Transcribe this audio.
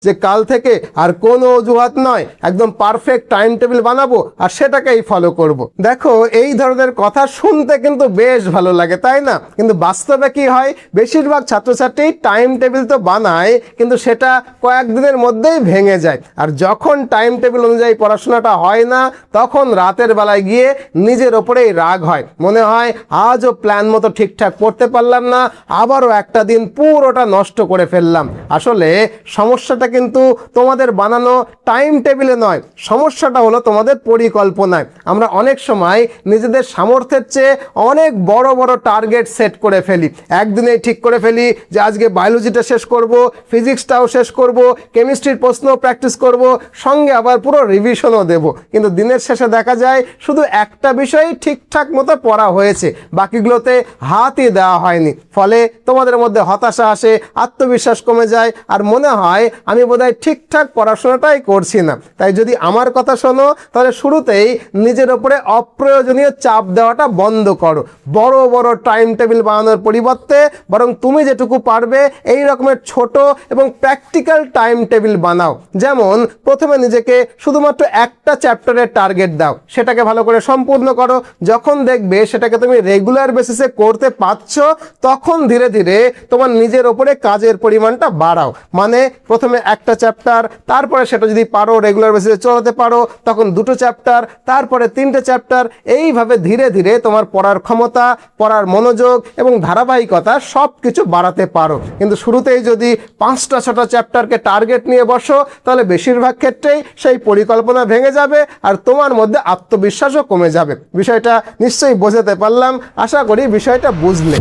যে কাল থেকে আর কোনো অজুহাত নয়, একদম পারফেক্ট টাইম টেবিল বানাবো আর সেটাকেই ফলো করব। দেখো, এই ধরনের কথা শুনতে কিন্তু বেশ ভালো লাগে, তাই না? কিন্তু বাস্তবে কি হয়, বেশিরভাগ ছাত্রছাত্রী টাইম টেবিল তো বানায়, কিন্তু সেটা কয়েকদিনের মধ্যেই ভেঙে যায়। আর যখন টাইম টেবিল অনুযায়ী পড়াশোনাটা হয় না, তখন রাতের বেলায় গিয়ে নিজের ওপরেই রাগ হয়, মনে হয় আজও প্ল্যান মতো ঠিকঠাক পড়তে পারলাম না, আবারও একটা দিন পুরোটা নষ্ট করে ফেললাম। আসলে সমস্যাটা কিন্তু তোমাদের বানানো টাইম টেবিলে নয়, সমস্যাটা হলো তোমাদের পরিকল্পনায়। আমরা অনেক সময় নিজেদের সামর্থ্যের চেয়ে অনেক বড় বড় টার্গেট সেট করে ফেলি। একদিনেই ঠিক করে ফেলি যে আজকে বায়োলজিটা শেষ করব, ফিজিক্সটাও শেষ করব, কেমিস্ট্রির প্রশ্নও প্র্যাকটিস করব, সঙ্গে আবার পুরো রিভিশনও দেব। কিন্তু দিনের শেষে দেখা যায় শুধু একটা বিষয় ঠিকঠাক মতো পড়া হয়েছে, বাকিগুলোতে হাতই দেওয়া হয়নি। ফলে তোমাদের মধ্যে হতাশা আসে, আত্মবিশ্বাস কমে যায়, আর মনে হয় আমি বোধহয় ঠিকঠাক পড়াশোনাটাই করছি না। তাই যদি আমার কথা শোনো, তাহলে শুরুতেই নিজের ওপরে অপ্রয়োজনীয় চাপ দেওয়াটা বন্ধ করো। বড় বড় টাইম টেবিল বানানোর পরিবর্তে বরং তুমি যেটুকু পারবে এই রকমের ছোট এবং প্র্যাকটিক্যাল টাইম টেবিল বানাও। যেমন প্রথমে নিজেকে শুধুমাত্র একটা চ্যাপ্টারের টার্গেট দাও, সেটাকে ভালো করে সম্পূর্ণ করো। যখন দেখবে সেটাকে তুমি রেগুলার বেসিসে করতে পারছো, তখন ধীরে ধীরে তোমার নিজের ওপরে কাজের পরিমাণটা বাড়াও। মানে প্রথমে একটা চ্যাপ্টার, তারপরে সেটা যদি পারো রেগুলার বেসিসে চলাতে পারো, তখন দুটো চ্যাপ্টার, তারপরে তিনটে চ্যাপ্টার। এইভাবে ধীরে ধীরে তোমার পড়ার ক্ষমতা, পড়ার মনোযোগ এবং ধারাবাহিকতা সব কিছু বাড়াতে পারো। কিন্তু শুরুতেই যদি 5টা-6টা চ্যাপ্টারকে টার্গেট নিয়ে বসো, তাহলে বেশিরভাগ ক্ষেত্রেই সেই পরিকল্পনা ভেঙে যাবে আর তোমার মধ্যে আত্মবিশ্বাসও কমে যাবে। বিষয়টা নিশ্চয়ই বোঝাতে পারলাম, আশা করি বিষয়টা বুঝলে।